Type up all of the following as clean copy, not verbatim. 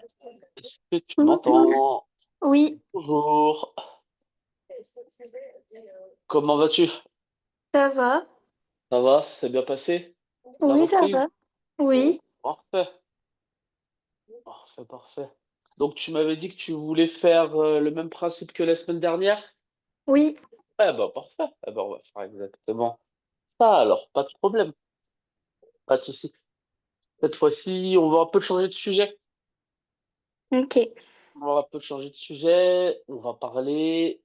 Est-ce que tu Bonjour. m'entends? Oui, Bonjour. Comment vas-tu? ça va. Ça va? C'est bien passé? La Oui, ça reprise? va. Oui, Parfait. Parfait, parfait. Donc, tu m'avais dit que tu voulais faire le même principe que la semaine dernière? oui. Eh ben, parfait. Eh ben, on va faire exactement ça alors. Pas de problème. Pas de souci. Cette fois-ci, on va un peu changer de sujet. Ok. On va un peu changer de sujet. On va parler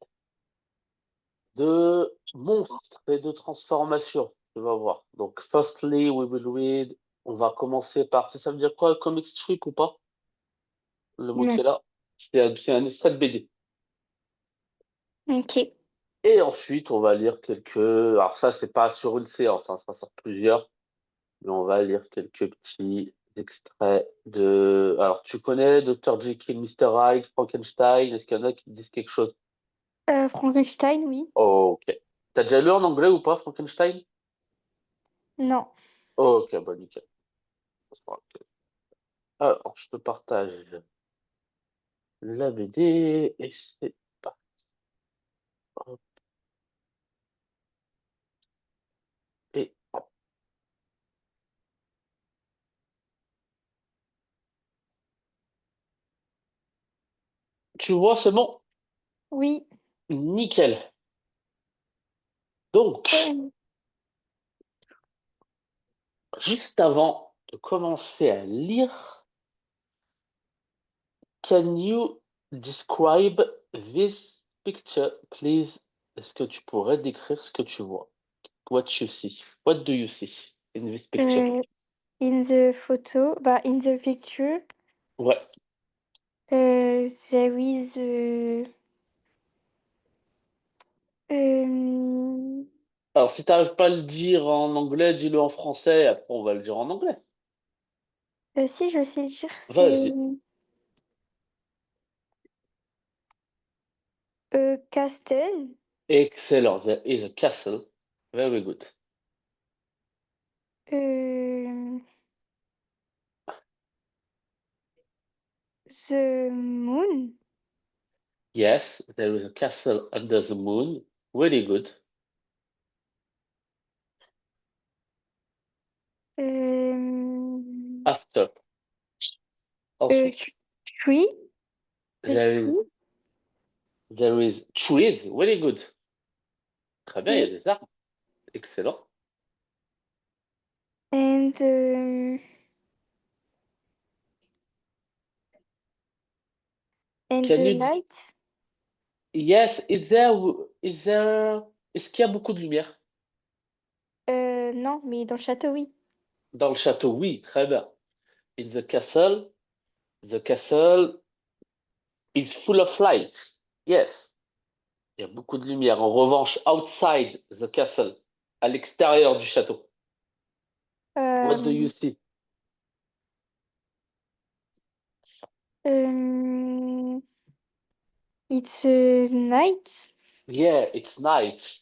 de monstres et de transformations. Tu vas voir. Donc, firstly, we will read. On va commencer par. Ça veut dire quoi, comic strip ou pas? Le mot qui Non. est là. C'est un extrait de BD. Ok. Et ensuite, on va lire quelques. Alors, ça, c'est pas sur une séance, hein, ça sort plusieurs. Mais on va lire quelques petits extraits de. Alors, tu connais Dr. Jekyll, Mr. Hyde, Frankenstein? Est-ce qu'il y en a qui te disent quelque chose? Frankenstein, oui. Oh, ok. T'as déjà lu en anglais ou pas, Frankenstein? Non. Oh, ok, bah nickel. Alors, je te partage la BD et c'est parti. Hop, et hop. Tu vois, c'est bon? Oui. Nickel. Donc, Euh, juste avant de commencer à lire, can you describe this picture, please? Est-ce que tu pourrais décrire ce que tu vois? What you see? What do you see in this picture? euh, in the photo, bah, in the picture, Ouais. there is euh, Alors, si t'arrives pas à le dire en anglais, dis-le en français, après on va le dire en anglais. si je sais le dire, c'est Vas-y. castle, Excellent. There is a castle. Very good. euh, the moon, Yes, there is a castle under the moon. Very good. euh, After. euh, Ensuite, tree, a there is tree, there is trees. Very good. Très bien, il y a des yes, arbres. Excellent. and Can the you lights. Yes, is there est-ce qu'il y a beaucoup de lumière? Non, mais dans le château, oui. Dans le château, oui, très bien. In the castle is full of lights. Yes, il y a beaucoup de lumière. En revanche, outside the castle, à l'extérieur du château, what do you Euh, see? euh, it's night. Yeah, it's night.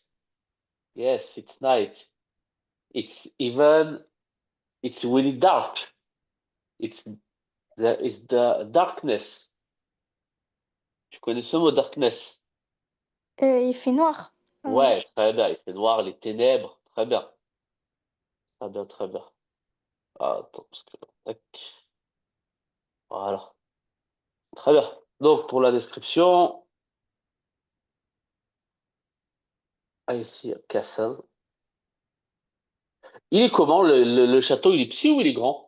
Yes, it's night. It's even, it's really dark. It's There is the darkness. Tu connais ce mot darkness? Il fait noir. Hein. Ouais, très bien. Il fait noir, les ténèbres. Très bien. Très bien, très bien. Ah, attends, parce que... tac. Voilà. Très bien. Donc, pour la description, I see a castle. Il est comment, le château? Il est petit ou il est grand?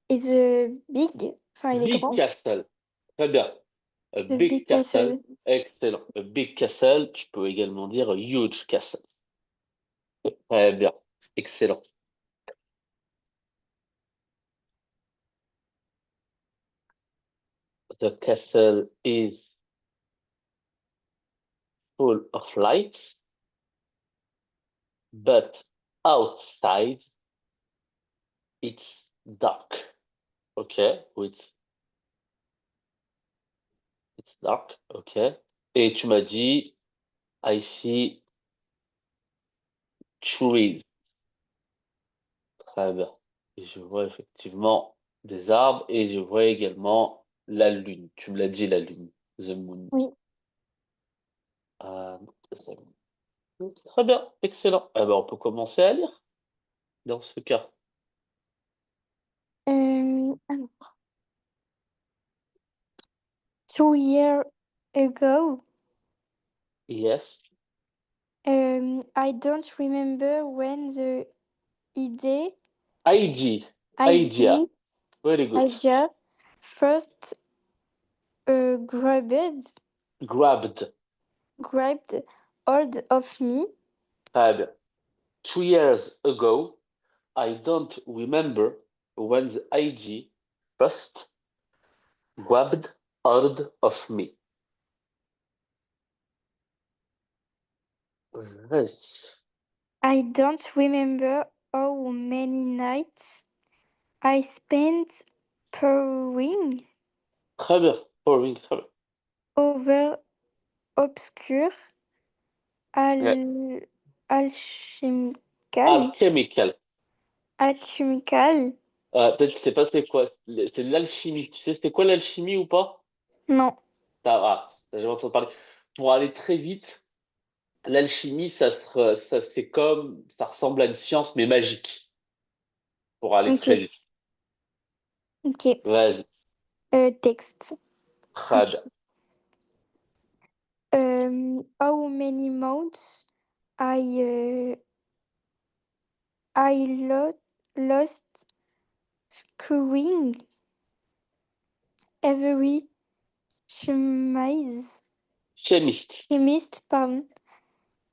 It's big. Enfin, il est Big grand. castle. Très bien. A The big big castle. castle. Excellent. A big castle. Tu peux également dire a huge castle. Très bien. Excellent. The castle is full of light, but outside it's dark. Ok, it's dark. Ok. Et tu m'as dit, I see trees. Très bien. Et je vois effectivement des arbres et je vois également la lune. Tu me l'as dit, la lune. The moon. Oui. Donc, ça, très bien, excellent. Eh ben, on peut commencer à lire dans ce cas. Alors, 2 years ago, Yes. I don't remember when the idea, IG. Idea. idea, Very good. idea first Grabbed. grabbed hold of me. Très bien. 2 years ago, I don't remember when the IG first grabbed hold of me. Vas-y. I don't remember how many nights I spent poring Très bien. Boring, très bien. over obscure Ouais. al alchemical Alchemical. alchemical. Peut-être tu sais pas c'est quoi. C'est de l'alchimie. Tu sais c'était quoi l'alchimie ou pas? Non. T'as jamais entendu parler. Pour aller très vite, l'alchimie, ça c'est comme, ça ressemble à une science mais magique. Pour aller Ok. très vite. Ok. Vas-y. Texte. Très bien. How many months I lost screwing every chemise Chimiste. chemist, pardon.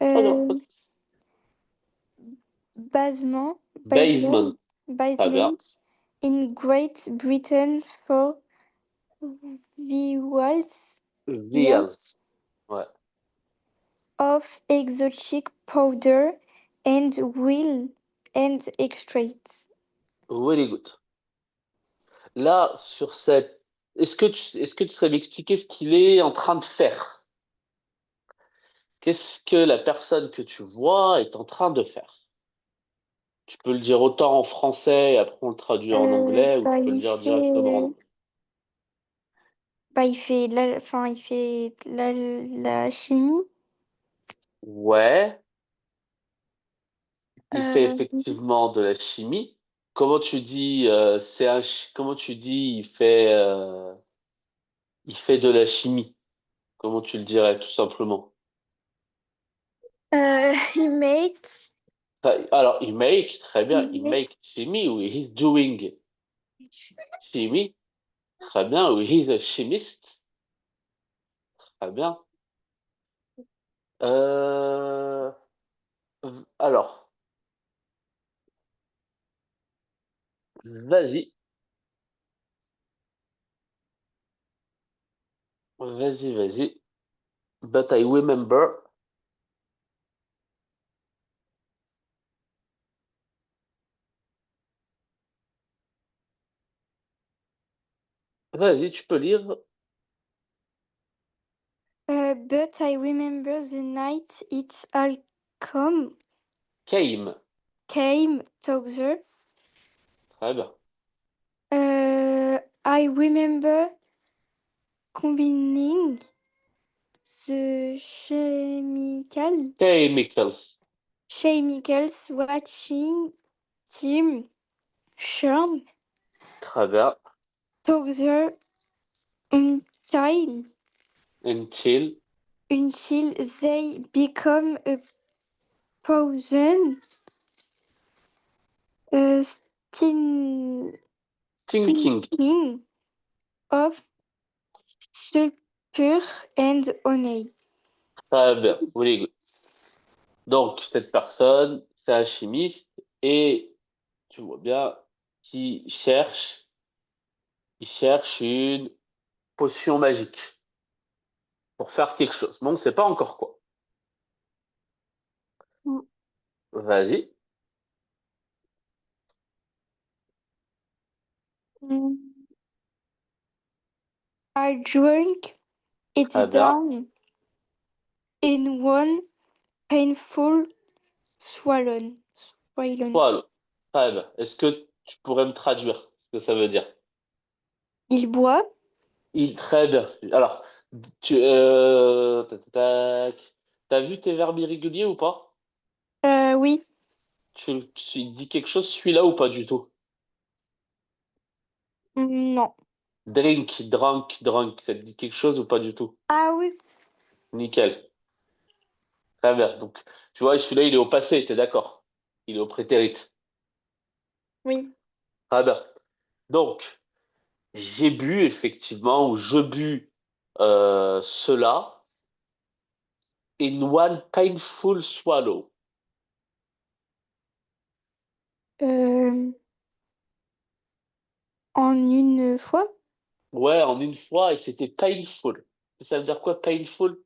Oh non. Euh, basement, basement, Basement. Très bien. basement in Great Britain for visuals Vials. years Ouais. of exotic powder and wheel and extracts. Very good. Là, sur cette, est-ce que tu serais m'expliquer ce qu'il est en train de faire? Qu'est-ce que la personne que tu vois est en train de faire? Tu peux le dire autant en français et après on le traduit en anglais ou tu Bah, peux le il dire fait, directement en anglais. bah, enfin, il fait la chimie. Ouais, il fait Euh, effectivement de la chimie. Comment tu dis, comment tu dis, il fait de la chimie? Comment tu le dirais tout simplement? he make, Alors, il make, très he bien, il make, make chimie, oui, he's doing chimie, très bien, oui, he's a chemist, très bien. Euh, alors, vas-y, vas-y. But I remember, vas-y, tu peux lire. but I remember the night it all Came, came together. très bien. I remember combining the chemicals, watching them churn Très bien. together until Until, until they become a poison, stin- thinking, stinking of sulfur and honey. très bien. Very good. Donc, cette personne, c'est un chimiste et tu vois bien qu'il cherche, il cherche une potion magique pour faire quelque chose. Bon, on ne sait pas encore quoi. Vas-y, Mm. I drank très it bien. down in one painful swallow. Swallow. Voilà, très bien. Est-ce que Tu pourrais me traduire ce que ça veut dire. Il boit. Très bien. Alors, tac, tac, tac. T'as vu tes verbes irréguliers ou pas? Oui. Tu dis quelque chose, celui-là ou pas du tout? Non. Drink, drunk, drunk, ça te dit quelque chose ou pas du tout? Ah oui. Nickel. Très bien. Donc, tu vois, celui-là, il est au passé, t'es d'accord? Il est au prétérit. Oui. Très bien. Donc, j'ai bu, effectivement, ou je bus cela in one painful swallow. Euh, en une fois. Ouais, en une fois, et c'était painful. Ça veut dire quoi, painful?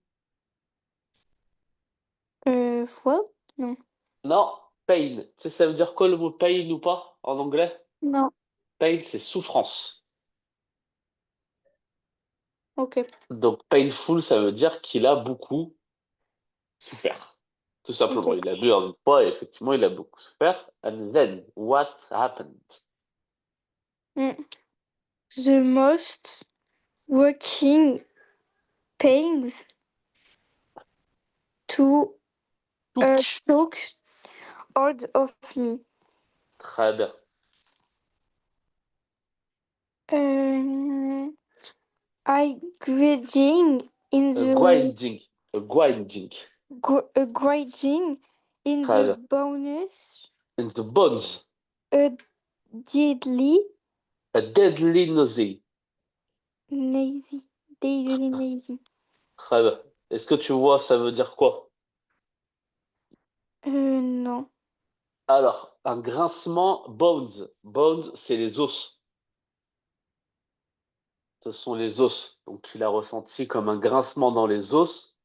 Fois? Non. Non, pain. Tu sais, ça veut dire quoi le mot pain ou pas en anglais? Non. Pain, c'est souffrance. Ok. Donc, painful, ça veut dire qu'il a beaucoup souffert. Tout simplement. Ok. Il a bu en une fois et effectivement, il a beaucoup souffert. And then, what happened? Mm. The most working pains to Took. took hold of me. Très bien. Um, I grinding in the Grinding. Grinding. grinding in Très the bien. bonus In the bones. a deadly A deadly nausea. nausea. Deadly nausea. Très bien. Est-ce que tu vois, ça veut dire quoi? Non. Alors, un grincement, bones. Bones, c'est les os. Ce sont les os. Donc, il a ressenti comme un grincement dans les os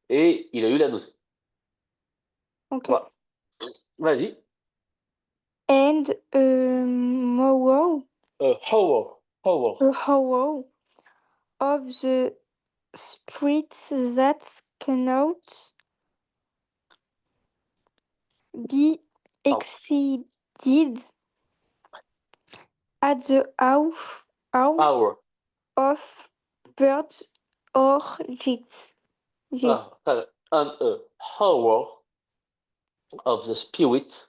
et il a eu la nausée. Ok. Voilà. Vas-y. And moral, Horror. Horror. a horror of the spirit that cannot be Pardon. exceeded at the hour Hour. of birds or jets. Jet. Ah, très bien. And a horror of the spirit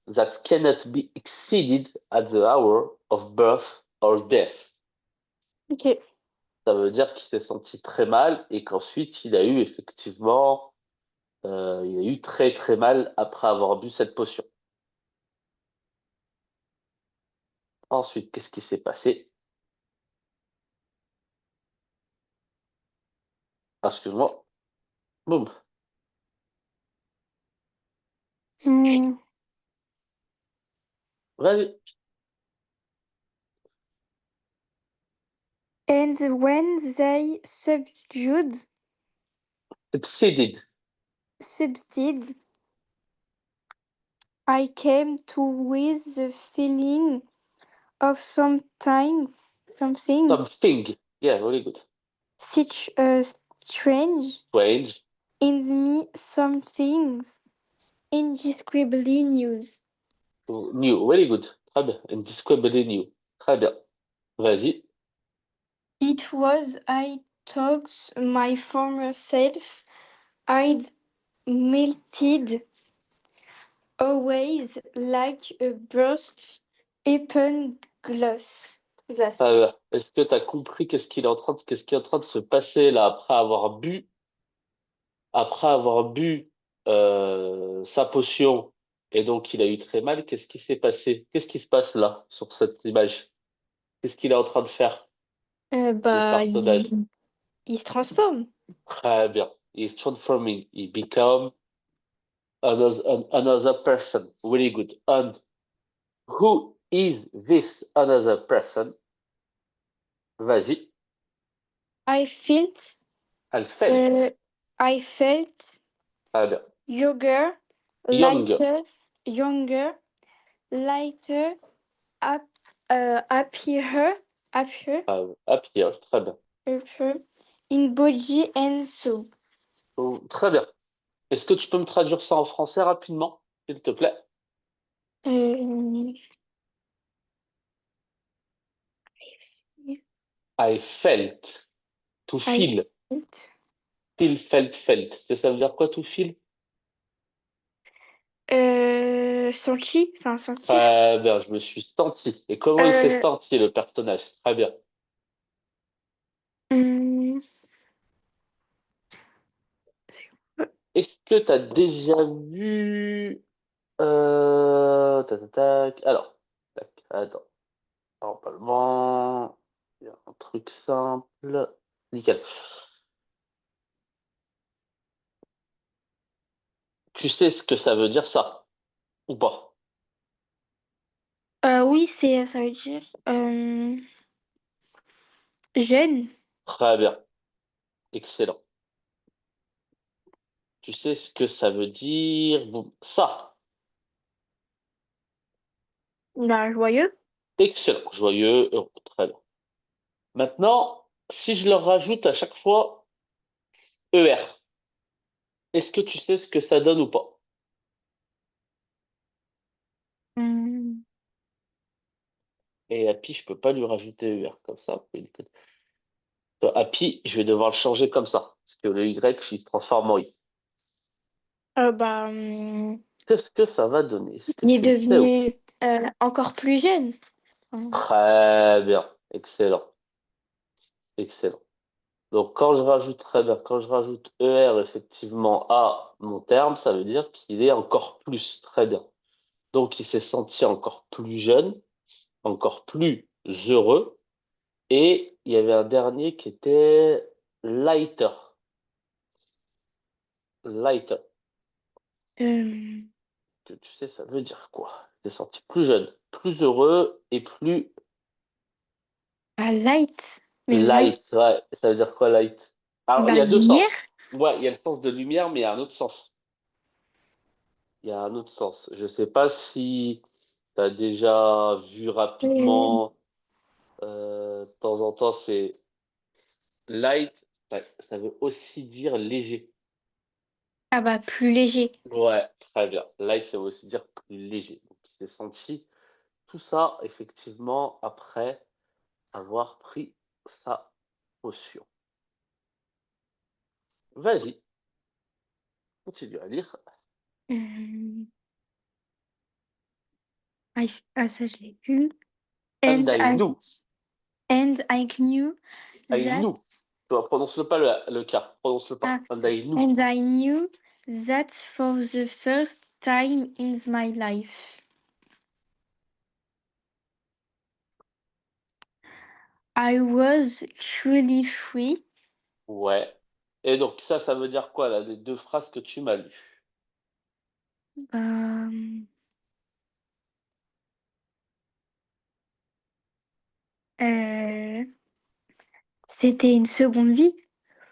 that cannot be exceeded at the hour of birth or death. Ok. Ça veut dire qu'il s'est senti très mal et qu'ensuite il a eu effectivement, il a eu très très mal après avoir bu cette potion. Ensuite, qu'est-ce qui s'est passé? Ah, excuse-moi. Boum. Hmm. Vas-y. And when they Exceeded. subsided, I came to with the feeling of something Something. Yeah, very good. such strange Strange. in me, something indescribably new. New. Very good. Très bien. Indescribably new. Très bien. Vas-y. It was I thought my former self. I'd melted away like a burst open glass. Très Glass. bien. Est-ce que tu as compris qu'est-ce qui est en train de se passer là après avoir bu sa potion et donc il a eu très mal, qu'est-ce qui s'est passé? Qu'est-ce qui se passe là sur cette image? Qu'est-ce qu'il est en train de faire, le Bah, personnage? il se transforme. Très bien. He is transforming. He become another person. Very good. And who is this another person? Vas-y. I felt, Elle felt. uh, I felt Très bien. younger, Young. lighter, younger, lighter, up, Happier. Très bien. happier in body and soul. Oh, très bien. Est-ce que tu peux me traduire ça en français rapidement, s'il te plaît? Euh, I felt. To I feel. felt. Feel, felt. Tu sais, ça veut dire quoi, to feel? Senti, enfin sentir. Très bien, je me suis senti. Et comment il s'est Euh, senti, le personnage? Très bien. hum, Est-ce que tu as déjà vu... tac, tac, tac. Alors, tac, attends. Normalement, il y a un truc simple. Nickel. Tu sais ce que ça veut dire, ça, ou pas? oui, ça veut dire jeune. Très bien. Excellent. Tu sais ce que ça veut dire? Bon, ça. Bah, joyeux. Excellent. Joyeux, heureux. Très bien. Maintenant, si je leur rajoute à chaque fois ER, est-ce que tu sais ce que ça donne ou pas? Hum, Et Happy, je peux pas lui rajouter ER comme ça. Happy, je vais devoir le changer comme ça. Parce que le Y, il se transforme en I. bah, Qu'est-ce que ça va donner? Est-ce que il est tu le sais ou devenu encore plus jeune. Très bien. Excellent. Excellent. Donc, quand je rajoute très bien, quand je rajoute ER effectivement à mon terme, ça veut dire qu'il est encore plus. Très bien. Donc, il s'est senti encore plus jeune, encore plus heureux. Et il y avait un dernier qui était lighter. Lighter. Euh, Tu sais, ça veut dire quoi? Il s'est senti plus jeune, plus heureux et plus light. Mais light. light, Ouais, ça veut dire quoi, light? Alors, il y bah, a deux lumière. sens. Ouais, il y a le sens de lumière, mais il y a un autre sens. Il y a un autre sens. Je sais pas si tu as déjà vu Euh, rapidement, de temps en temps, c'est light, ça veut aussi dire léger. ah bah, plus léger. Ouais, très bien. Light, ça veut aussi dire plus léger. Donc, il s'est senti tout ça, effectivement, après avoir pris sa potion. Vas-y, continue à lire. Euh, ça, je l'ai vu. And And I I, knew. and I knew I that. knew. Tu vois, prononce-le pas le K. Prononce-le Ah, pas. And I knew. and I knew that for the first time in my life. I was truly free. Ouais. Et donc, ça veut dire quoi, là, les deux phrases que tu m'as lues? Bah, euh, c'était une seconde vie.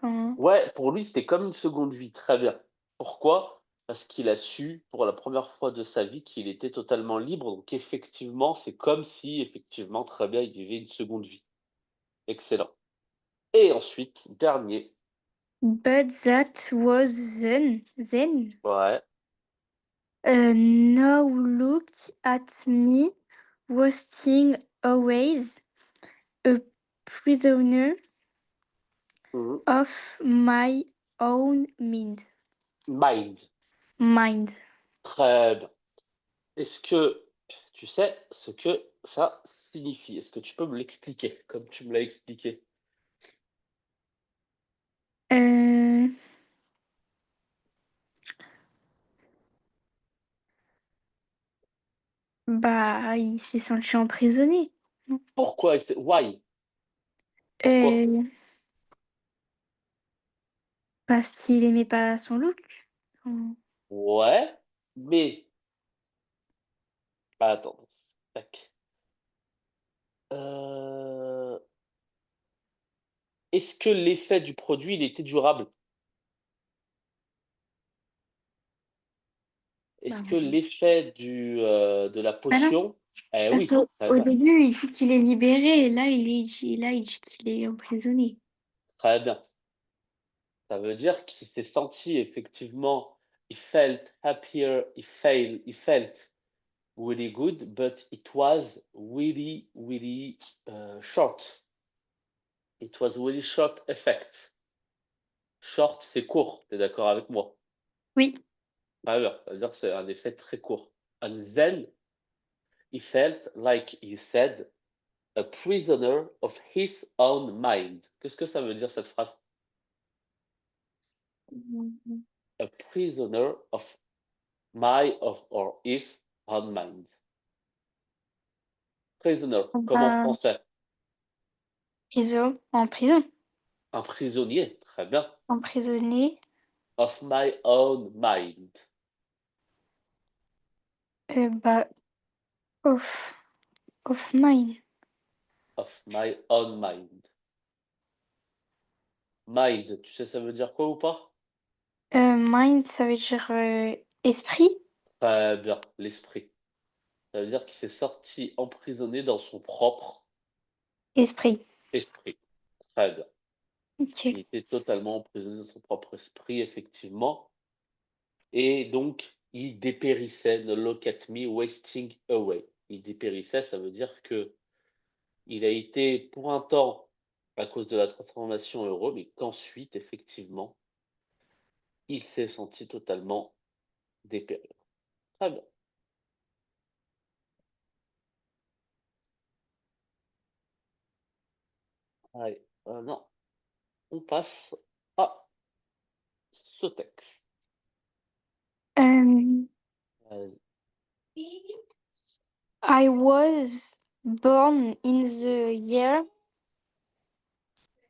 Enfin, Ouais, pour lui, c'était comme une seconde vie. Très bien. Pourquoi? Parce qu'il a su, pour la première fois de sa vie, qu'il était totalement libre. Donc, effectivement, c'est comme si, effectivement, très bien, il vivait une seconde vie. Excellent. Et ensuite, dernier. but that was then. Ouais. Now look at me, wasting always a prisoner Mhm. of my own mind. Mind. Mind. Très bien. Est-ce que tu sais ce que ça signifie? Est-ce que tu peux me l'expliquer, comme tu me l'as expliqué? Euh, bah, il s'est senti emprisonné. Pourquoi? Why? Pourquoi? Euh, Parce qu'il aimait pas son look. Enfin, Ouais, mais attends. Tac. Euh, Est-ce que l'effet du produit, il était durable? bah, Est-ce que l'effet de la ah non, potion? Eh parce oui, très qu'au bien, début, il dit qu'il est libéré, et là, il dit qu'il est emprisonné. très bien. Ça veut dire qu'il s'est senti effectivement, he felt happier, he felt really good, but it was really, really short. It was really short effect. Short, c'est court, tu es d'accord avec moi? Oui. Très bien, ça veut dire que c'est un effet très court. And then he felt, like you said, a prisoner of his own mind. Qu'est-ce que ça veut dire cette phrase? Mmh. A prisoner of my of or his own mind. Prisoner, comme en Bah, français. en prison, Un prisonnier, très bien. emprisonné, Of my own mind. bah, of of mine. Of my own mind. Mind, tu sais ça veut dire quoi ou pas? Mind, ça veut dire, esprit? Très bien, l'esprit. Ça veut dire qu'il s'est sorti emprisonné dans son propre Esprit. esprit. Très bien. Il OK. était totalement emprisonné dans son propre esprit, effectivement, et donc il dépérissait. "Ne look at me wasting away". Il dépérissait, ça veut dire que il a été pour un temps, à cause de la transformation, heureux, mais qu'ensuite, effectivement, il s'est senti totalement dépérir. Très bien. Allez, maintenant, on passe à ce texte. Hem, Vas-y. I was born in the year,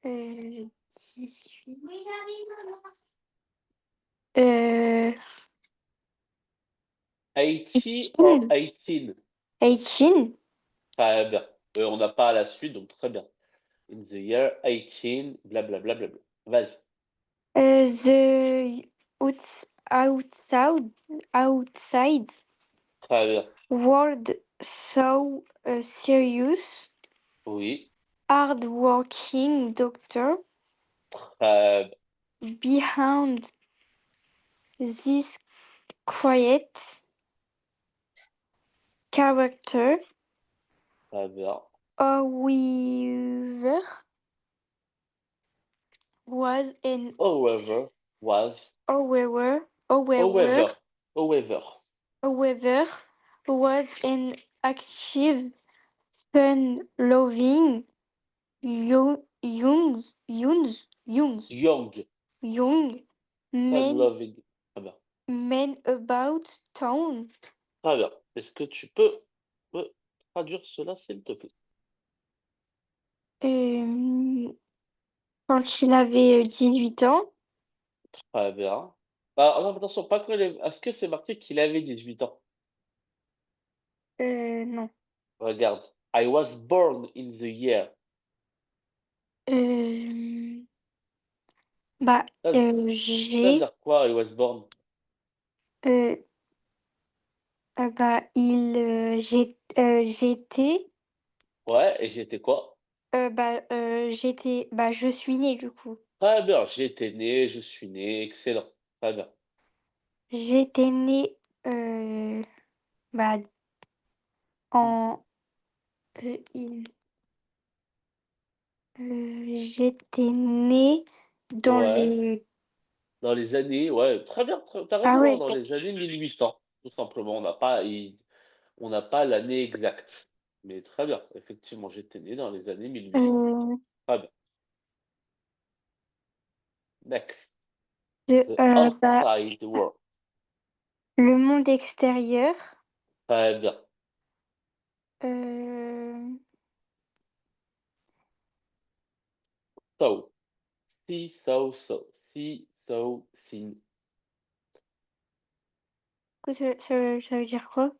18 heu, 80 or 18? 18? 18? Très bien. On n'a pas la suite, donc très bien. In the year 18, blablabla, bla, bla, bla. Vas-y. The outside Très bien. world saw a serious, Oui. hard-working doctor Très bien. behind this quiet character. Très bien. However, was an However, was. however however However. However. however was an active, fun-loving Young. young Fun man loving. Très bien. man about town. Très bien. Est-ce que tu peux me traduire cela, s'il te plaît? Euh, Quand il avait 18 ans. Très bien. Ah non, attention, pas que les est-ce que c'est marqué qu'il avait 18 ans? Non. Regarde. I was born in the year. Euh, Bah, Ça ça veut j'ai, dire quoi, I was born? euh, bah, j'étais, Ouais, et j'étais quoi? bah, je suis née du coup. Très bien, j'étais né, je suis né, excellent. Très bien. J'étais née, euh, bah, Mmh. en, il- j'étais née dans Ouais, les, dans les années ouais, très bien, tu ah raison, hein, ouais, dans les années 1800, tout simplement. On n'a pas l'année exacte. Mais très bien, effectivement, j'étais né dans les années 1800. euh, Très bien. Next. The bah, outside world. le monde extérieur. Très bien. euh, So, see, so. See, so, seen. ça veut dire quoi?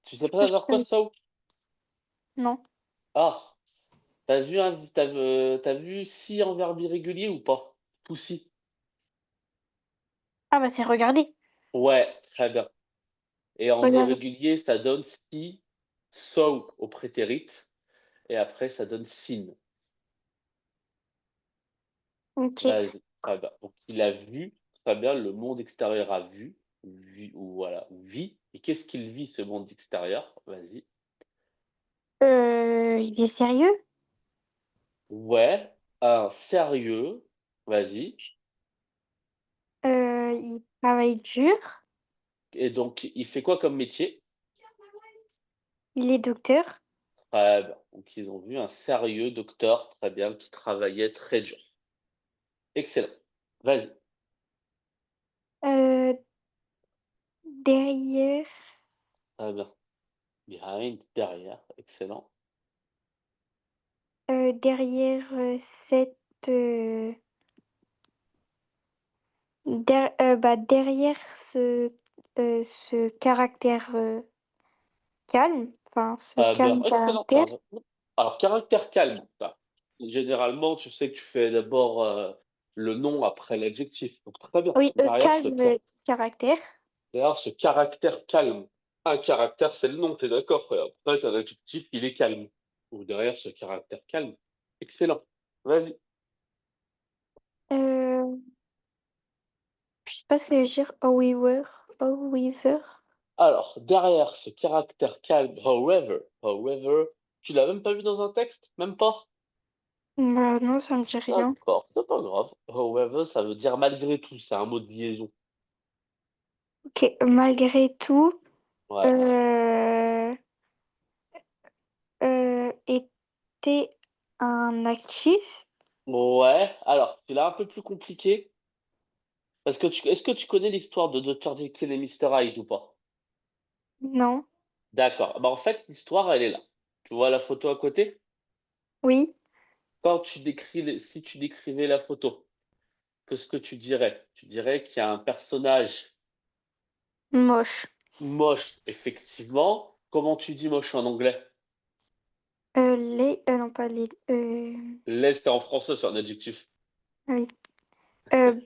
Tu sais Moi, pas je dire quoi, savais. so? Non. Ah, t'as vu si en verbe irrégulier ou pas? To see. Ah bah, c'est regarder. Ouais, très bien. Et en Regarder. irrégulier, ça donne see, saw au prétérit, et après ça donne seen. OK. Vas-y, très bien. Donc il a vu, très bien, le monde extérieur a vu ou voilà, vit. Et qu'est-ce qu'il vit ce monde extérieur? Vas-y. Il est sérieux? Ouais, un sérieux, vas-y. Il travaille dur. Et donc, il fait quoi comme métier? Il est docteur. Très bien. Donc, ils ont vu un sérieux docteur, très bien, qui travaillait très dur. Excellent. Vas-y. Heu, derrière, Très bien. Behind, derrière, excellent. cette, derrière ce caractère, calme, enfin ce Très bien, calme excellent, caractère. très bien. Alors, caractère calme, bah, généralement, tu sais que tu fais d'abord, le nom après l'adjectif. Donc très bien. Oui, calme, caractère. Derrière ce caractère calme. Un caractère, c'est le nom, tu es d'accord? Et après, tu as l'adjectif, il est calme. Ou derrière ce caractère calme. Excellent. Vas-y. Heu, je sais pas ce que ça veut dire however. Alors, derrière ce caractère calme, however, tu l'as même pas vu dans un texte? Même pas? Bah, non, ça me dit rien. D'accord, c'est pas grave. However, ça veut dire malgré tout, c'est un mot de liaison. OK, malgré tout, Ouais. heu était un actif? Ouais, alors, celui-là un peu plus compliqué, parce que est-ce que tu connais l'histoire de Dr. Jekyll et Mr. Hyde ou pas? Non. D'accord. Bah, en fait, l'histoire, elle est là. Tu vois la photo à côté? Oui? Quand si tu décrivais la photo, qu'est-ce que tu dirais? Tu dirais qu'il y a un personnage Moche. moche, effectivement. Comment tu dis moche en anglais? Non pas les, Laid, c'est en français, c'est un adjectif. ah oui, heu,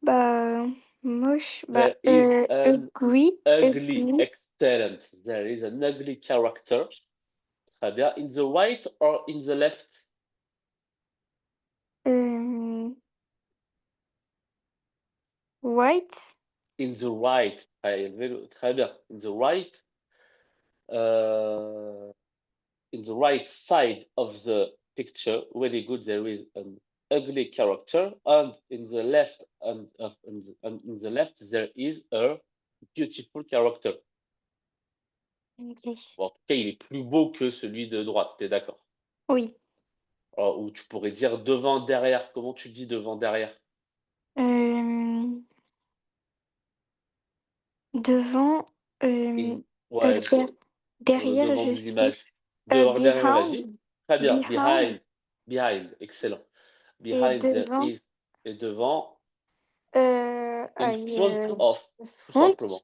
bah, moche, There is an ugly, ugly, excellent. There is an ugly character. Très bien. In the right or in the left? hem, white, In the right. Très bien. In the right, uh, in the right side of the picture, really good. There is an ugly character, and in the left, and in the left, there is a beautiful character. OK. Bon, en tout cas, il est plus beau que celui de droite. T'es d'accord? Oui, Ou tu pourrais dire devant, derrière. Comment tu dis devant, derrière? hem, devant, hem, In ouais, der dans le derrière, devant je de sais, l'image. Devant, derrière, vas-y. behind, Très bien. behind Behind, excellent. et Behind there devant, is et devant, in aïe, front of, tout front? simplement.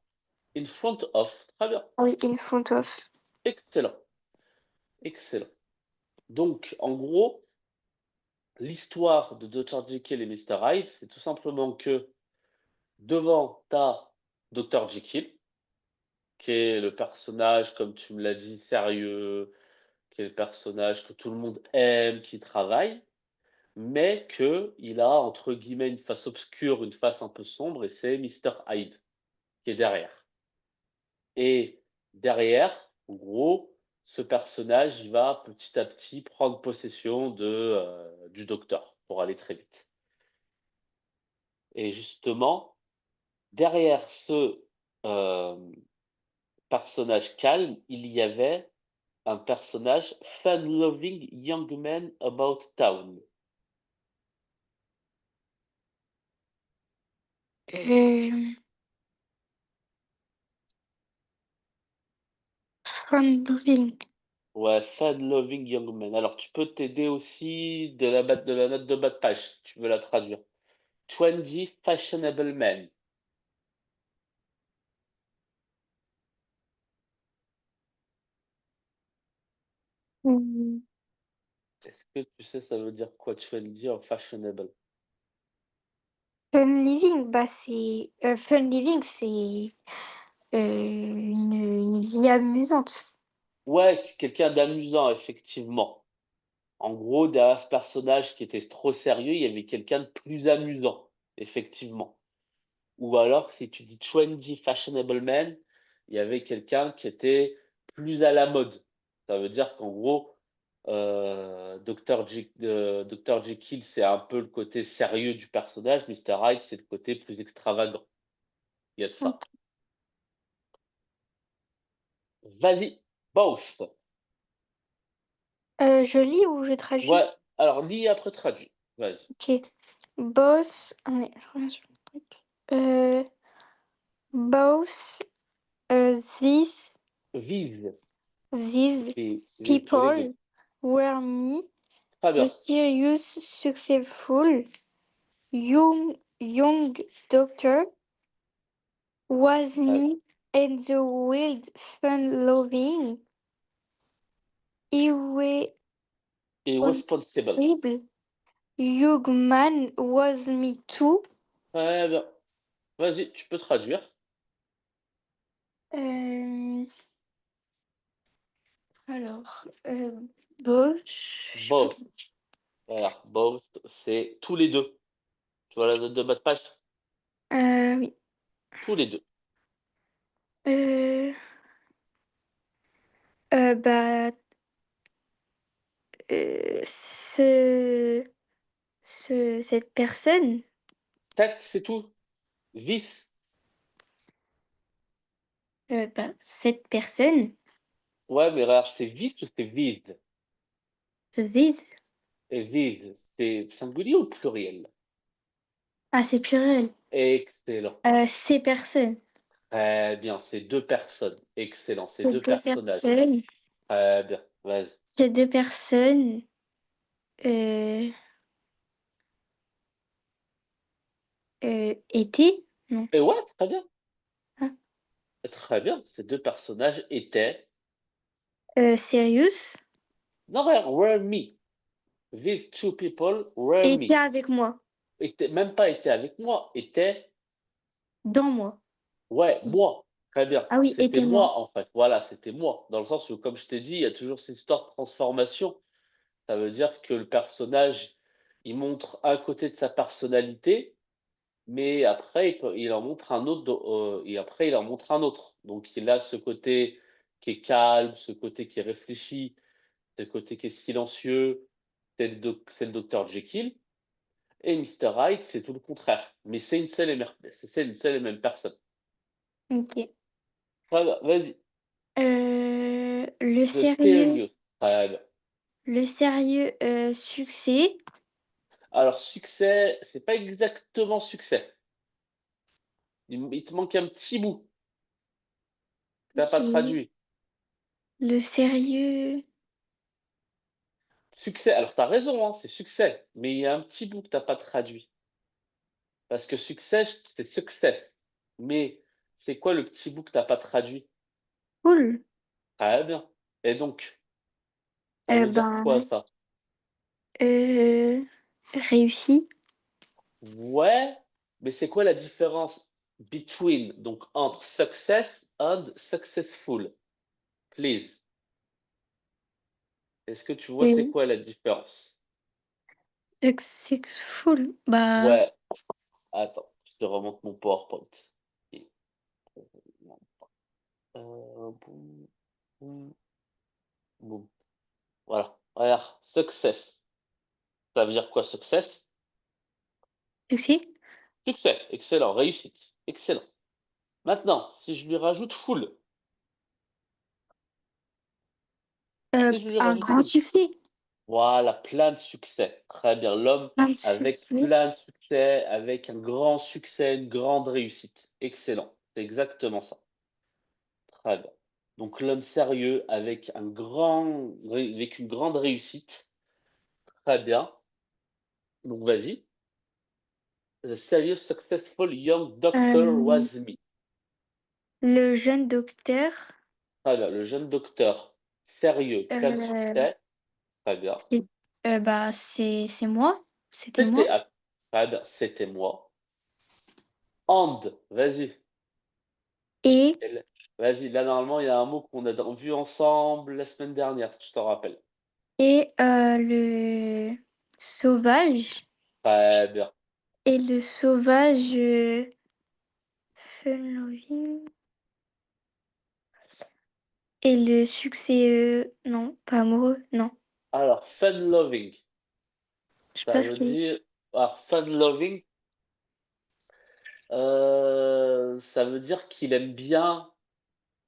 In front of, très bien. Oui, in front of. Excellent, excellent. Donc, en gros, l'histoire de Dr. Jekyll et Mr. Hyde, c'est tout simplement que devant, tu as Dr. Jekyll, qui est le personnage, comme tu me l'as dit, sérieux, qui est le personnage que tout le monde aime, qui travaille, mais qu'il a, entre guillemets, une face obscure, une face un peu sombre, et c'est Mr. Hyde qui est derrière. Et derrière, en gros, ce personnage, il va petit à petit prendre possession du docteur pour aller très vite. Et justement, derrière ce personnage calme, il y avait un personnage fun-loving young man about town. Hem, fun loving. Ouais, fun-loving young man. Alors, tu peux t'aider aussi de la note de bas de page, si tu veux la traduire. Trendy, fashionable man. Mmh. Est-ce que tu sais ça veut dire quoi, trendy or fashionable? Fun living, fun living, une vie amusante. Ouais, quelqu'un d'amusant, effectivement. En gros, derrière ce personnage qui était trop sérieux, il y avait quelqu'un de plus amusant, effectivement. Ou alors, si tu dis trendy, fashionable man, il y avait quelqu'un qui était plus à la mode. Ça veut dire qu'en gros, Dr Jekyll, c'est un peu le côté sérieux du personnage, Mr Hyde, c'est le côté plus extravagant. Il y a de ça. Ok. Vas-y, both. Je lis ou je traduis? Ouais, alors lis après traduis. Vas-y. Ok. Boss. Attendez, je reviens sur le truc. Boss. These Vive, these very good. people were me, Très the bien. serious, successful young doctor was Ouais. me, and the wild, fun-loving, irresponsible Irresponsible. young man was me too. Très bien. Vas-y, tu peux traduire. Euh, alors, Bosch, je sais pas. Both. Voilà, both, c'est tous les deux. Tu vois la note de bas de page? Oui. Tous les deux. Euh, bah, cette personne, Tête, c'est tout. Vis. bah, cette personne, Ouais, mais alors, c'est vis ou c'est vise? this, Et vise, c'est singulier ou pluriel? ah, c'est pluriel. Excellent. Ces personnes, Très bien, c'est deux personnes. Excellent, c'est ces deux deux personnages. personnes, Très bien, vas-y. ces deux personnes, euh, étaient, non, Et ouais, très bien. hein, Très bien, ces deux personnages étaient. serious, Non, rien, were me. These two people were étaient me. avec moi, Étaient, même pas étaient avec moi, étaient. dans moi. Ouais, moi. Très bien. Ah oui, C'était étaient moi. moi, en fait. Voilà, c'était moi. Dans le sens où, comme je t'ai dit, il y a toujours cette histoire de transformation. Ça veut dire que le personnage, il montre un côté de sa personnalité, mais après, il en montre un autre, et après, il en montre un autre. Donc, il a ce côté qui est calme, ce côté qui est réfléchi, ce côté qui est silencieux. C'est le docteur Jekyll. Et Mr. Hyde, c'est tout le contraire. Mais c'est une seule et même personne. Ok. Voilà, vas-y. Le The sérieux, Serious. Très bien. le sérieux succès, Alors, succès, c'est pas exactement succès. Il te manque un petit bout que t'as pas c'est traduit. le sérieux, Succès, alors t'as raison, hein, c'est succès, mais il y a un petit bout que t'as pas traduit. Parce que succès, c'est success. Mais c'est quoi le petit bout que t'as pas traduit? cool. Très bien. Et donc, ça veut dire quoi Ben, ça? euh, réussi. Ouais, mais c'est quoi la différence between, donc entre success and successful, please? Est-ce que tu vois c'est Oui. quoi la différence? Successful. Bah, Ouais, attends, je te remonte mon PowerPoint. Et- boum, boum, boum. Voilà, regarde, success. Ça veut dire quoi success? succès. Succès, excellent, réussite, excellent. Maintenant, si je lui rajoute full, si je lui Un rajoute grand full, succès. voilà, plein de succès. Très bien, l'homme Un avec succès. plein de succès, avec un grand succès, une grande réussite. Excellent, c'est exactement ça. Très bien. Donc l'homme sérieux avec une grande réussite. Très bien. Donc vas-y. The serious successful young doctor Euh, was me. le jeune docteur. Très bien. Le jeune docteur sérieux, plein de Euh, succès. Très bien. bah, c'est moi. C'était C'était, moi. ah, très bien, c'était moi. And, vas-y. Et, Vas-y, là normalement il y a un mot qu'on a vu ensemble la semaine dernière, si tu t'en rappelles. le sauvage. Très bien. Et le sauvage. Fun loving. Et le succès. Non, pas amoureux. Non. Alors, fun-loving, Je sais ça pas ce veut qu'il dire... Alors, fun-loving, ça veut dire qu'il aime bien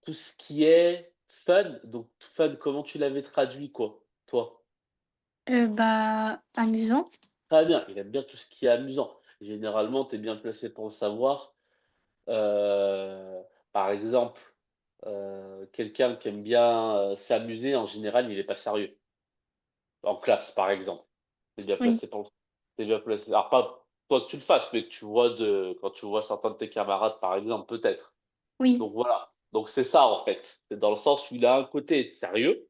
tout ce qui est fun. Donc, fun, comment tu l'avais traduit, quoi, toi? Bah, amusant. Très bien, il aime bien tout ce qui est amusant. Généralement, tu es bien placé pour le savoir. Par exemple, quelqu'un qui aime bien, s'amuser, en général, il est pas sérieux. En classe, par exemple. Tu bien Oui, placé pour tu bien placé, alors pas toi que tu le fasses, mais que tu vois quand tu vois certains de tes camarades, par exemple, peut-être. oui, Donc voilà, donc c'est ça, en fait. C'est dans le sens où il a un côté sérieux,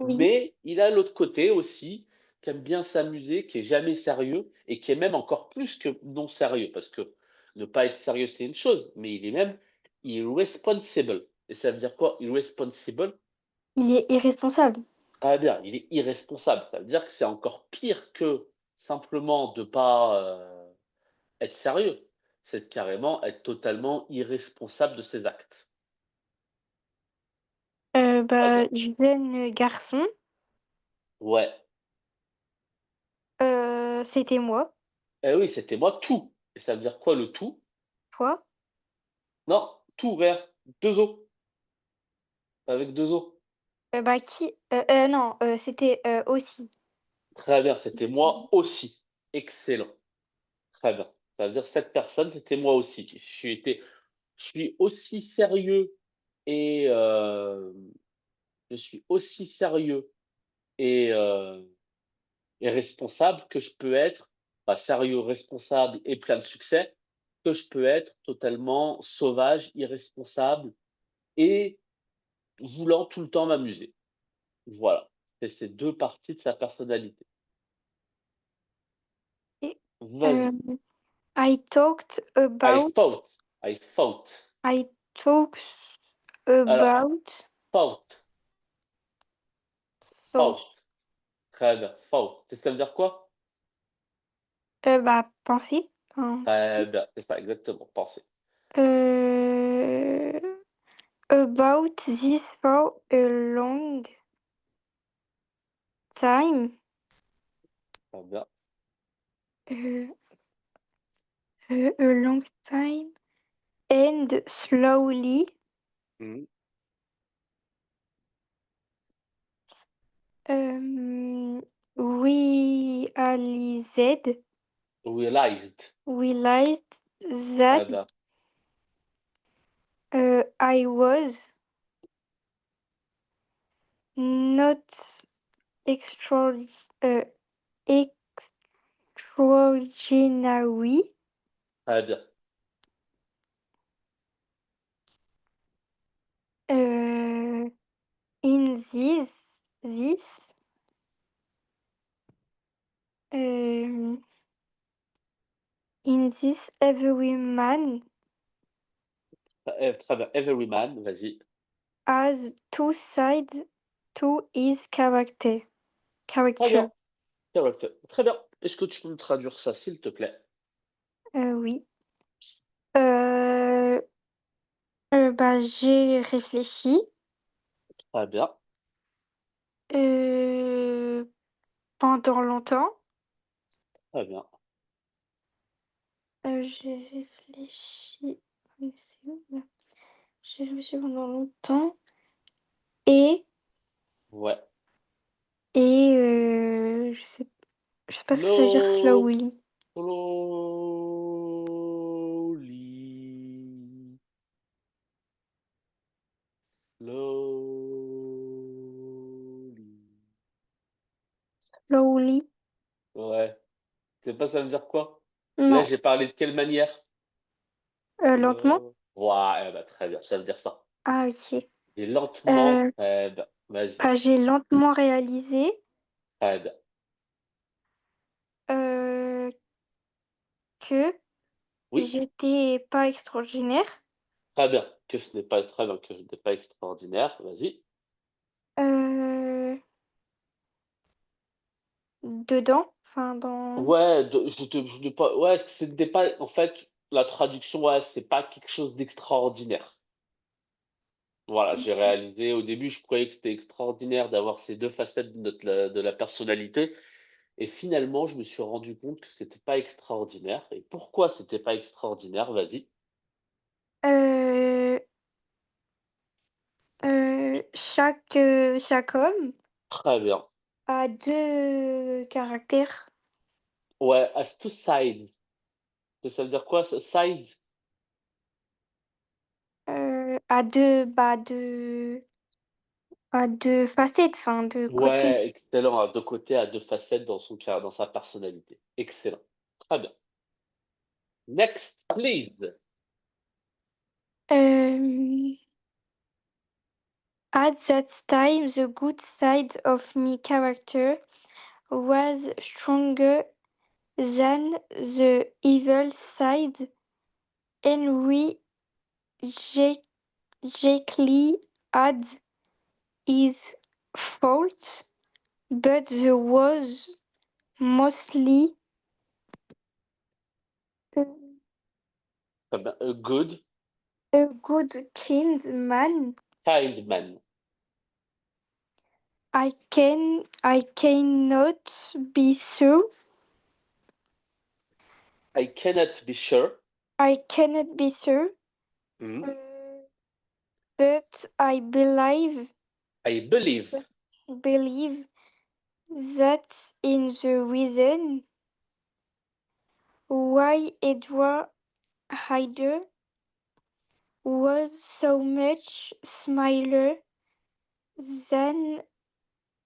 oui. mais il a l'autre côté aussi, qui aime bien s'amuser, qui est jamais sérieux et qui est même encore plus que non sérieux. Parce que ne pas être sérieux, c'est une chose, mais il est même irresponsible. Et ça veut dire quoi, irresponsible? Il est irresponsable. Très bien, il est irresponsable. Ça veut dire que c'est encore pire que simplement de pas, être sérieux. C'est carrément être totalement irresponsable de ses actes. Très bien. Bah, jeune garçon, Ouais. c'était moi. Eh oui, c'était moi tout. Et ça veut dire quoi le tout? Toi? Non, tout vert, 2 O, avec 2 O. Bah, qui non, c'était, aussi. Très bien, c'était moi aussi. Excellent. Très bien. Ça veut dire cette personne, c'était moi aussi. Je suis aussi sérieux et je suis aussi sérieux et responsable que je peux être, pas sérieux, responsable et plein de succès, que je peux être totalement sauvage, irresponsable et voulant tout le temps m'amuser. Voilà, c'est ces 2 parties de sa personnalité. Et Vas-y. I talked I about thought, I thought. I talked Alors, about thought, thought, thought. Très bien, thought. Ça veut dire quoi? bah, penser, enfin, Très penser. bien, c'est ça, exactement, penser. Heu, about this for a long time, Très bien. heu a long time and slowly, Mmh. realized Realized. realized Très that, bien. I was not extraor extraordinary, Très bien. heu, in this, hem, in this everyman Très bien. Everyman, vas-y. has two sides to his Très character. bien. Character. Très bien. Est-ce que tu peux me traduire ça, s'il te plaît? Oui. Heu bah, j'ai réfléchi, Très bien. heu, pendant longtemps. Très bien. J'ai réfléchi, c'est où là? J'ai réfléchi pendant longtemps et Ouais. je sais pas ce que ça veut dire Slow slowly. slowly, slowly. Slowly? Ouais. Tu sais pas ça veut dire quoi? Là, Non, j'ai parlé de quelle manière? lentement? Ouais, eh bah, très bien, ça veut dire ça. Ah OK. J'ai lentement, Heu, très bien. Vas-y. bah, j'ai lentement réalisé, Très bien. heu, que Oui, j'étais pas extraordinaire, très bien. Que ce n'est pas très bien, que ce n'est pas extraordinaire. Vas-y. heu, dedans, enfin dans Ouais, je n'ai pas ouais, ce n'était pas en fait, la traduction, ouais, c'est pas quelque chose d'extraordinaire. Voilà, j'ai réalisé, au début, je croyais que c'était extraordinaire d'avoir ces 2 facettes de la personnalité et finalement, je me suis rendu compte que c'était pas extraordinaire et pourquoi c'était pas extraordinaire? Vas-y. Euh, chaque homme Très bien. a deux caractères, Ouais, as two sides. Ça veut dire quoi ce side? a deux facettes, enfin deux côtés. Ouais, excellent, à 2 côtés, à 2 facettes dans sa personnalité. Excellent. Très bien. Next, please. Euh, at that time, the good side of my character was stronger than the evil side, and we Jekyll had his faults, but there was mostly a Très bien. A good, a good kind man. kind man. I cannot be sure. I cannot be sure. I cannot be sure. Mhm. Uh, but I I believe. believe that in the reason why Edward Hyder was so much smaller than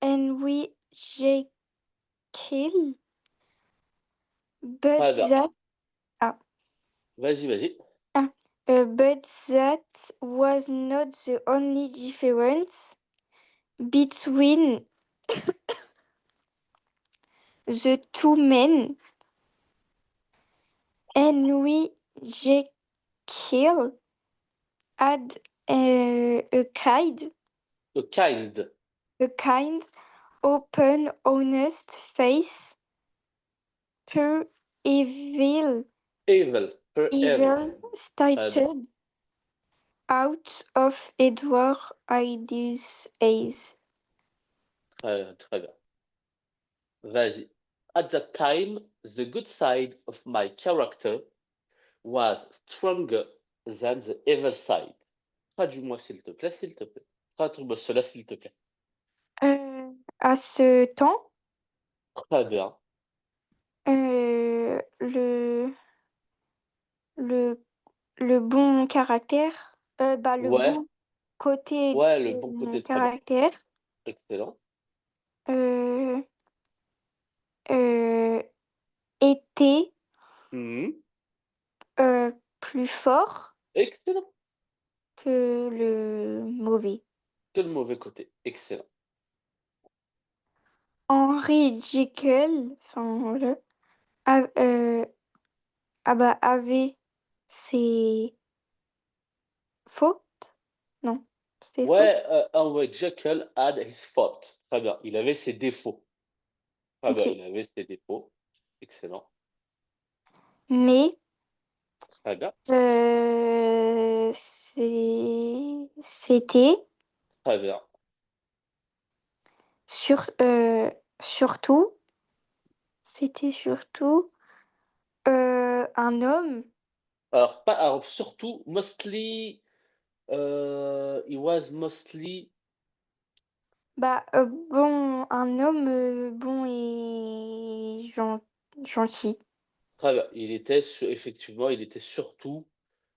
Henry Jekyll, but Très bien. that ah, Vas-y, vas-y. but that was not the only difference between the two men. Henry Jekyll had A kind. a kind, open, honest face, pure Evil. Per evil. evil Très bien. started out of Edward Hyde's eyes. Très bien, très bien. Vas-y. At that time, the good side of my character was stronger than the evil side. Traduis-moi s'il te plaît, s'il te plaît. Traduis-moi cela, s'il te plaît. À ce temps, Très bien. euh, le, le bon caractère, le Ouais, bon côté ouais, le de bon mon côté, très bien. caractère Excellent. euh, euh, était Mhm. euh, plus fort Excellent. que le mauvais. Que le mauvais côté. Excellent. Henry Jekyll, enfin voilà, avait ses fautes? Non, ses fautes. Ouais, ouais, Jekyll had his fault. Très bien. Il avait ses défauts. Très bien, Ok. il avait ses défauts. Excellent. Mais Très bien. c'était Très bien. sur, surtout, c'était surtout un homme, Alors surtout, mostly, he was mostly. un homme bon et gentil. Très bien. Effectivement, il était surtout,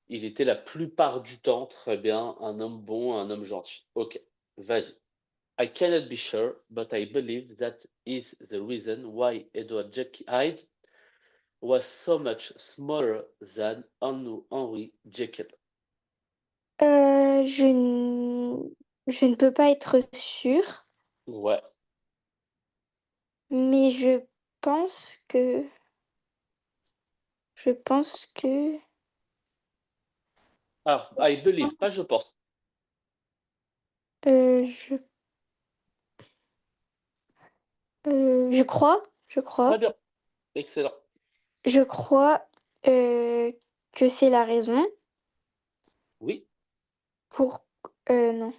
il était la plupart du temps, très bien, un homme bon, un homme gentil. Ok, vas-y. I cannot be sure, but I believe that is the reason why Edward Hyde was so much smaller than Henry Jekyll. Euh, je, n- je ne peux pas être sûre, Ouais. mais je pense que, Alors, I believe, pas je pense. euh, je, je Très crois, bien. Excellent. je crois que c'est la raison Oui. pour, Non.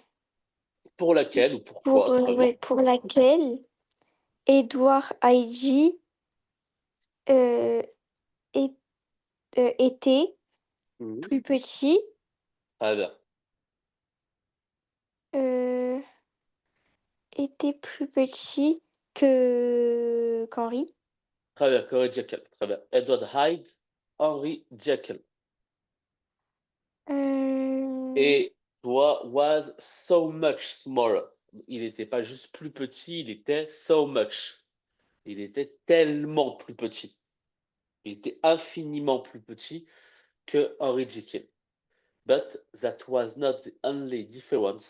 Pour laquelle ou Pour, pourquoi? Très bien. ouais, pour laquelle Edward IG euh, est- était Mhm. plus petit, Très bien. euh, était plus petit que qu'Henri. Très bien. Corey Jekyll. Très bien. Edward Hyde, Henry Jekyll. Euh, Et toi, was so much smaller. Il n'était pas juste plus petit, il était so much. Il était tellement plus petit. Il était infiniment plus petit que Henry Jekyll. But that was not the only difference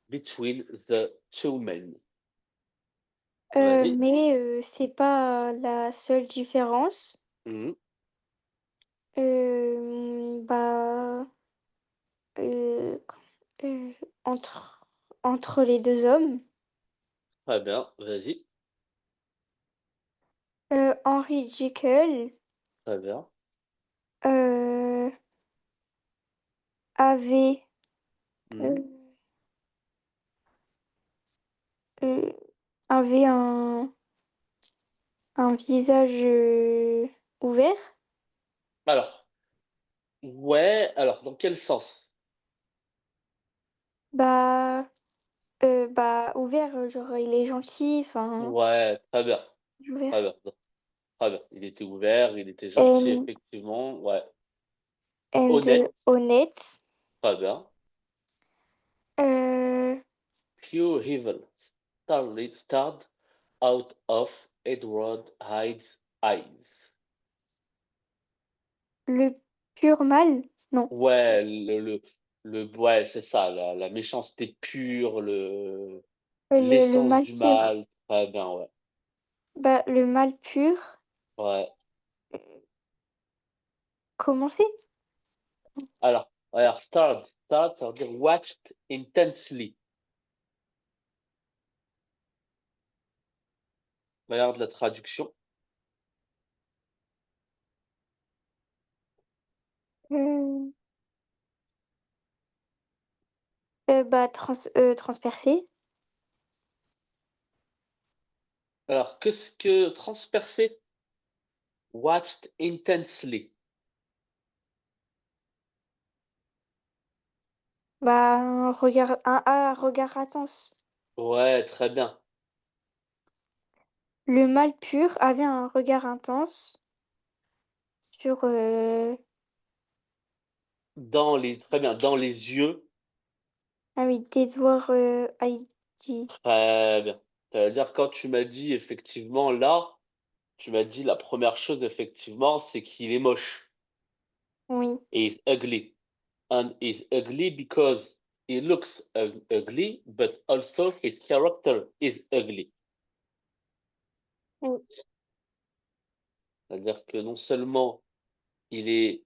between the two men. Vas-y. mais c'est pas la seule différence. Mhm. Bah, euh, euh, entre, entre les deux hommes. Très bien, vas-y. Henry Jekyll Très bien. euh, avait, euh, Mhm. euh, avait un visage ouvert. Alors, ouais, alors, dans quel sens? Bah, bah ouvert, genre il est gentil, enfin, Ouais, très bien, très ouvert. bien, très bien. Il était ouvert, il était gentil, And, effectivement. Ouais, and honnête, honnête. très bien. Euh, Pure evil starred out of Edward Hyde's eyes. le pur mal? Non. Ouais, ouais, c'est ça, la méchanceté pure, Le l'essence mal du pur. mal. Très bien, ouais. Bah, le mal pur. Ouais. Comment c'est? Alors, starred, ça veut dire watched intensely. Regarde la traduction. Euh, bah, transpercé. Alors, qu'est-ce que transpercer? Watched intensely. Bah, un regard intense. Ouais, très bien. Le mal pur avait un regard intense sur. Très bien, dans les yeux. Ah oui, d'Edward Haïti. Très bien. C'est-à-dire, quand tu m'as dit, effectivement, là, tu m'as dit la première chose, effectivement, c'est qu'il est moche. Oui. He's ugly. And he's ugly because he looks ugly, but also his character is ugly. Oui. C'est-à-dire que non seulement il est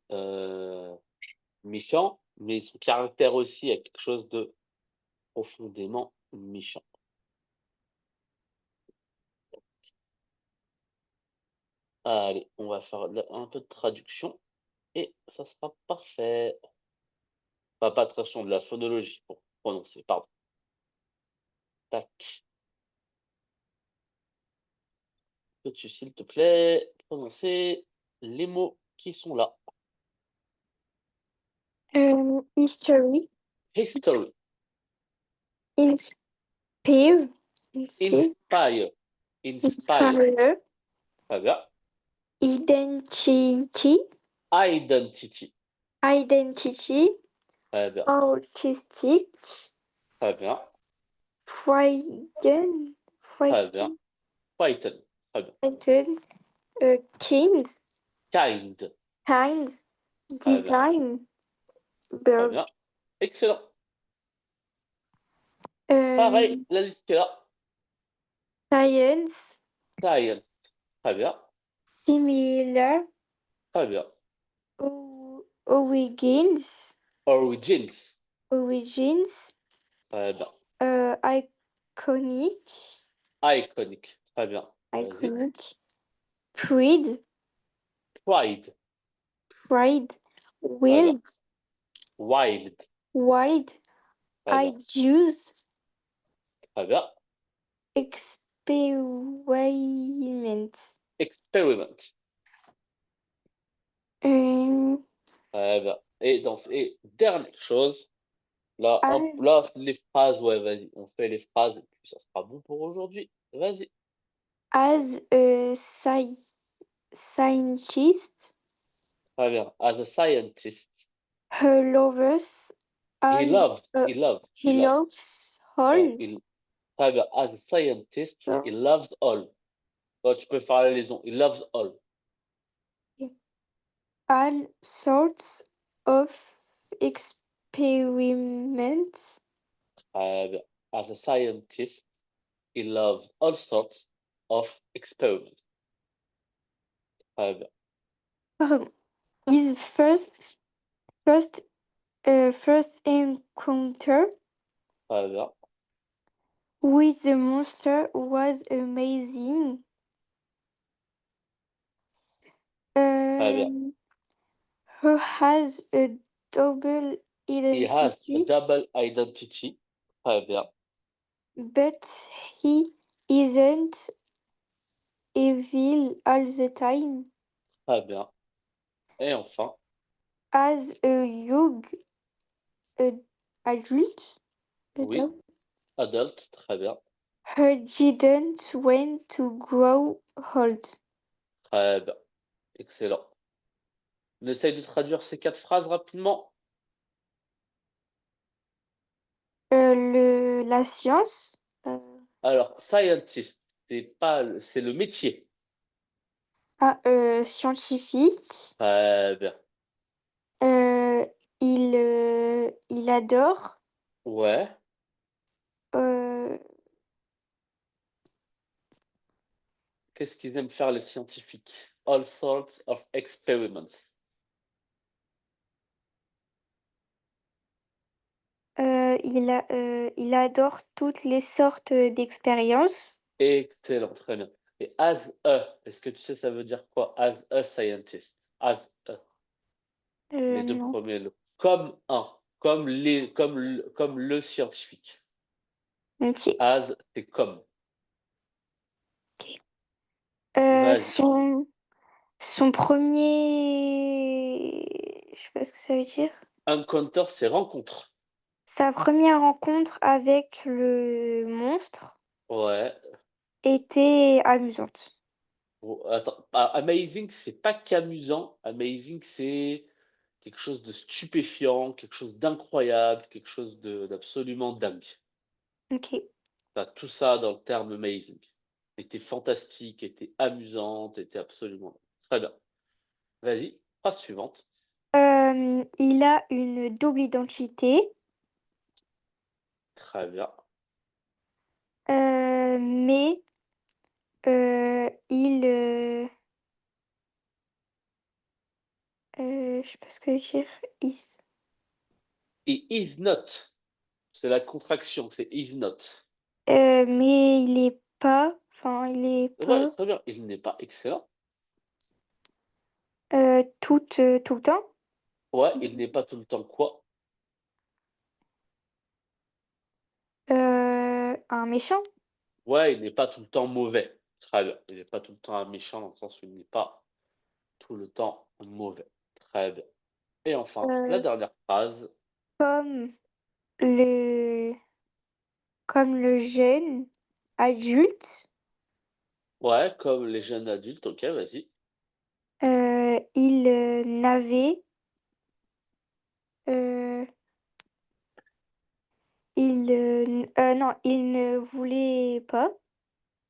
méchant, mais son caractère aussi est quelque chose de profondément méchant. Allez, on va faire un peu de traduction et ça sera parfait. Enfin, pas de traduction, de la phonologie pour prononcer, pardon. Tac. Peux-tu, s'il te plaît, prononcer les mots qui sont là? History. History, Inspire. Inspire. inspire, inspire. Inspire. Très bien. Identity. Identity. Identity. Très bien. Artistic. Très bien. Frightened. Très bien. Frightened. Frighten. Très bien. Frightened. Kind. Kind. Kind. Très bien. Design. Très Bird. bien. Excellent. Pareil, Euh, la liste est là. Science. Science. Très bien. Similar. Très bien. Origins. Origins. Origins. Très bien. Iconic. Iconic. Très bien. Vas-y. Iconic. Pride. Pride. Pride. Très bien. Wild. Wild. Wild. Très I bien. use Très bien. experiment. Experiment. Euh, Très bien. Et dernière chose, là, hop, as là, les phrases, ouais, vas-y, on fait les phrases et puis ça sera bon pour aujourd'hui. Vas-y. as a scientist, Très bien. As a scientist, her lovers he all loves, he loves, he he loves. loves Ouais, all très bien. As a scientist, he loves all. Toi, tu peux faire la liaison. He loves all. all sorts of experiments. Très bien. As a scientist, he loves all sorts of experiments. Très bien. His first encounter Très bien. with the monster was amazing. Très bien. Who has a double He has a identity, double identity. Très bien. but he isn't evil all the time. Très bien. Et enfin, As a young uh, adult, oui, adult. Très bien. her didn't want to grow old. Très bien. Excellent. On essaye de traduire ces 4 phrases rapidement. La science, Alors, scientist, c'est le métier. scientifique, Très bien. euh, il adore. Ouais. euh, Qu'est-ce qu'ils aiment faire les scientifiques? All sorts of experiments. il adore toutes les sortes d'expériences. Excellent, très bien. Et as a, est-ce que tu sais ça veut dire quoi? As a scientist. As a, les 2 Non. premiers mots. Comme un, comme le scientifique. Ok. As, c'est comme. Ok. Vas-y. Son premier, je sais pas ce que ça veut dire. Encounter, c'est rencontre. Sa première rencontre avec le monstre Ouais. était amusante. Oh, attends, amazing, c'est pas qu'amusant. Amazing, c'est quelque chose de stupéfiant, quelque chose d'incroyable, quelque chose d'absolument dingue. Ok. Tu tout ça dans le terme amazing. Était fantastique, était amusante, était absolument très bien. Vas-y, phrase suivante. Il a une double identité, Très bien. mais je sais pas ce que je veux dire. Is. Et is not, c'est la contraction, c'est is not. Mais il est pas, enfin, il est Ouais, pas très bien. Il n'est pas excellent. tout le temps. Ouais, il n'est pas tout le temps quoi? Un méchant. Ouais, il n'est pas tout le temps mauvais. Très bien. Il n'est pas tout le temps un méchant dans le sens où il n'est pas tout le temps mauvais. Très bien. Et enfin, la Euh, dernière phrase. comme le, comme le jeune adulte, Ouais, comme les jeunes adultes, ok, vas-y. il n'avait, euh, non, il ne voulait pas,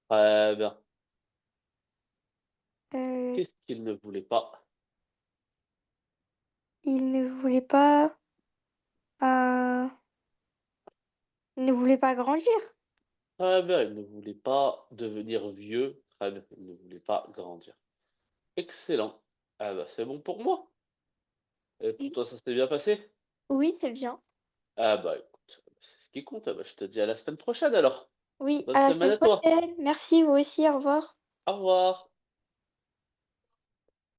Très bien. euh, Qu'est-ce qu'il ne voulait pas? il ne voulait pas, euh, il ne voulait pas grandir. Très bien, il ne voulait pas devenir vieux. Très bien, il ne voulait pas grandir. Excellent. Ah bah, c'est bon pour moi. Et pour toi, ça s'est bien passé? Oui, c'est bien. Ah bah écoute, c'est ce qui compte. Ah bah, je te dis à la semaine prochaine alors. Oui, Bonne à la semaine semaine à toi. prochaine. Merci, vous aussi, au revoir. Au revoir.